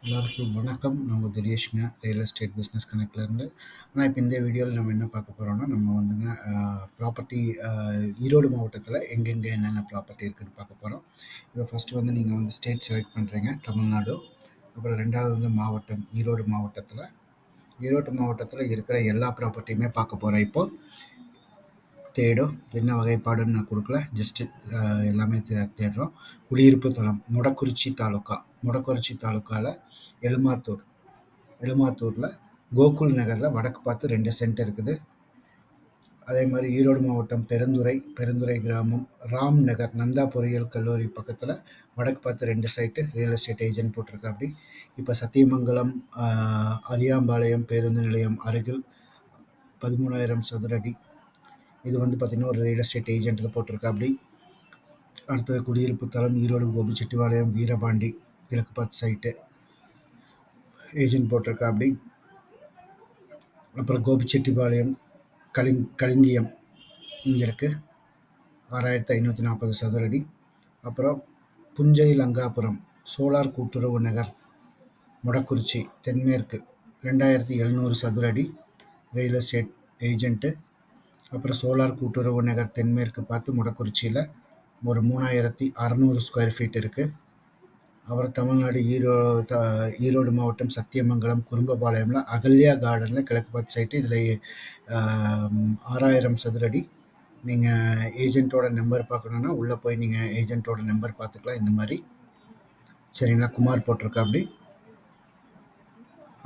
எல்லாருக்கும் வணக்கம். நான் உங்க தினேஷ்ங்க. ரியல் எஸ்டேட் பிஸ்னஸ் கனெக்ட்லேருந்து. ஆனால் இப்போ இந்த வீடியோவில் நம்ம என்ன பார்க்க போகிறோம்னா, நம்ம வந்துங்க ப்ராப்பர்ட்டி ஈரோடு மாவட்டத்தில் எங்கெங்கே என்னென்ன ப்ராப்பர்ட்டி இருக்குதுன்னு பார்க்க போகிறோம். இப்போ ஃபஸ்ட்டு வந்து நீங்கள் வந்து ஸ்டேட் செலக்ட் பண்ணுறீங்க, தமிழ்நாடு. அப்புறம் ரெண்டாவது வந்து மாவட்டம், ஈரோடு மாவட்டத்தில் இருக்கிற எல்லா ப்ராப்பர்ட்டியுமே பார்க்க போகிறோம். இப்போது தேடும் என்ன வகைப்பாடுன்னு நான் கொடுக்கல, ஜஸ்ட்டு எல்லாமே தேடுறோம். குடியிருப்பு தளம் மொடக்குறிச்சி தாலுக்காவில் எழுமாத்தூரில் கோகுல் நகரில் வடக்கு பார்த்து 2 சென்ட் இருக்குது. அதே மாதிரி ஈரோடு மாவட்டம் பெருந்துறை கிராமம் ராம் நகர் நந்தா பொறியியல் கல்லூரி பக்கத்தில் வடக்கு பார்த்து 2 சைட்டு ரியல் எஸ்டேட் ஏஜென்ட் போட்டிருக்கா. அப்படி இப்போ சத்தியமங்கலம் அரியாம்பாளையம் பேருந்து நிலையம் அருகில் 13,000 சதுரடி. இது வந்து பார்த்திங்கன்னா ஒரு ரியல் எஸ்டேட் ஏஜென்ட்டில் போட்டிருக்கா. அப்படி அடுத்தது குடியிருப்பு தளம் ஈரோடு கோபிச்செட்டிபாளையம் வீரபாண்டி கிழக்கு பார்த்து சைட்டு ஏஜென்ட் போட்டிருக்கா. அப்படி அப்புறம் கோபிச்செட்டிபாளையம் கலிங்கியம் இங்கே இருக்குது 6,540 சதுரடி. அப்புறம் புஞ்சை லங்காபுரம் சோலார் கூட்டுறவு நகர் மொடக்குறிச்சி தென்மேற்கு 2,700 சதுரடி ரியல் எஸ்டேட் ஏஜென்ட்டு. அப்புறம் சோலார் கூட்டுறவு நகர் தென்மேற்கு பார்த்து மொடக்குறிச்சியில் ஒரு 3,600 ஸ்கொயர் ஃபீட் இருக்குது. அப்புறம் தமிழ்நாடு ஈரோடு மாவட்டம் சத்தியமங்கலம் குறும்பபாளையமில் அகல்யா கார்டனில் கிழக்கு பார்த்து சைட்டு. இதில் 6,000 சதுரடி. நீங்கள் ஏஜென்ட்டோட நம்பர் பார்க்கணுன்னா உள்ளே போய் நீங்கள் ஏஜென்ட்டோட நம்பர் பார்த்துக்கலாம். இந்த மாதிரி சரிங்களா, குமார் போட்டிருக்கா. அப்படி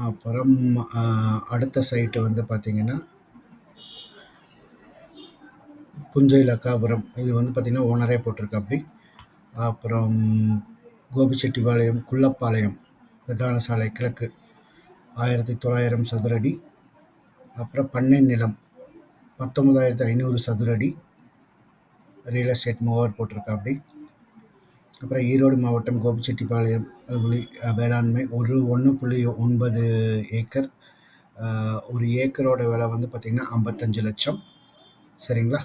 அப்புறம் அடுத்த சைட்டு வந்து பார்த்திங்கன்னா புஞ்சை லக்காபுரம். இது வந்து பார்த்திங்கன்னா ஓனரே போட்டிருக்கா. அப்படி அப்புறம் கோபிச்செட்டிபாளையம் குள்ளப்பாளையம் பிரதான சாலை கிழக்கு 1,900 சதுரடி. அப்புறம் பண்ணை நிலம் 19,500 சதுரடி ரியல் எஸ்டேட் மூவர் போட்டிருக்கா. அப்படி அப்புறம் ஈரோடு மாவட்டம் கோபிச்செட்டிப்பாளையம் வேளாண்மை 1.9 ஏக்கர். ஒரு ஏக்கரோட விலை வந்து பார்த்திங்கன்னா 55 லட்சம். சரிங்களா.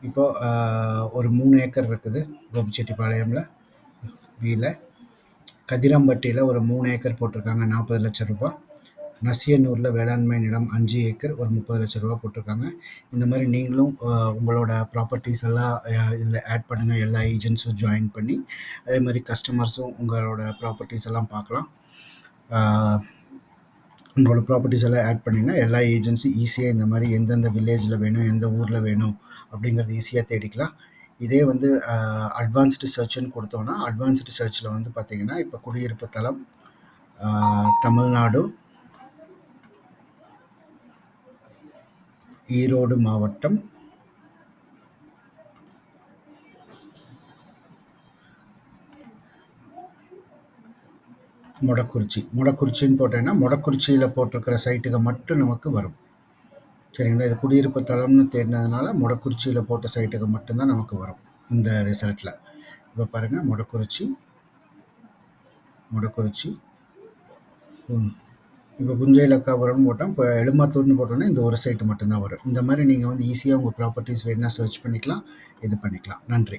இப்போது ஒரு 3 ஏக்கர் இருக்குது கோபிச்செட்டிப்பாளையமில் வீல. கதிராம்பட்டியில் ஒரு 3 ஏக்கர் போட்டிருக்காங்க, 40 லட்சம் ரூபாய். நசியனூரில் வேளாண்மை நிலம் 5 ஏக்கர் ஒரு 30 லட்சம் ரூபா போட்டிருக்காங்க. இந்த மாதிரி நீங்களும் உங்களோட ப்ராப்பர்ட்டிஸ் எல்லாம் இதில் ஆட் பண்ணுங்கள். எல்லா ஏஜென்ட்ஸும் ஜாயின் பண்ணி அதே மாதிரி கஸ்டமர்ஸும் உங்களோட ப்ராப்பர்ட்டிஸ் எல்லாம் பார்க்கலாம். உங்களோட ப்ராப்பர்ட்டிஸ் எல்லாம் ஆட் பண்ணிங்கன்னா எல்லா ஏஜென்ட்ஸும் ஈஸியாக இந்த மாதிரி எந்தெந்த வில்லேஜில் வேணும், எந்த ஊரில் வேணும் அப்படிங்கிறது ஈஸியாக தேடிக்கலாம். இதே வந்து அட்வான்ஸ்டு சர்ச்சுன்னு கொடுத்தோன்னா அட்வான்ஸ்டு சர்ச்சில் வந்து பார்த்திங்கன்னா இப்போ குடியிருப்பு தளம் தமிழ்நாடு ஈரோடு மாவட்டம் மொடக்குறிச்சின்னு போட்டேன்னா மொடக்குறிச்சியில் போட்டிருக்கிற சைட்டுக்கு மட்டும் நமக்கு வரும். சரிங்களா. இது குடியிருப்பு தளம்னு தேடினதுனால மொடக்குறிச்சியில் போட்ட சைட்டுக்கு மட்டும்தான் நமக்கு வரும் இந்த ரிசல்ட்டில். இப்போ பாருங்கள், மொடக்குறிச்சி இப்போ புஞ்சை லக்காபுரம்னு போட்டோம். இப்போ எழுமாத்தூர்னு போட்டோன்னா இந்த ஒரு சைட்டு மட்டும்தான் வரும். இந்த மாதிரி நீங்கள் வந்து ஈஸியாக உங்கள் ப்ராப்பர்ட்டிஸ் வேணுன்னா சர்ச் பண்ணிக்கலாம், இது பண்ணிக்கலாம். நன்றி.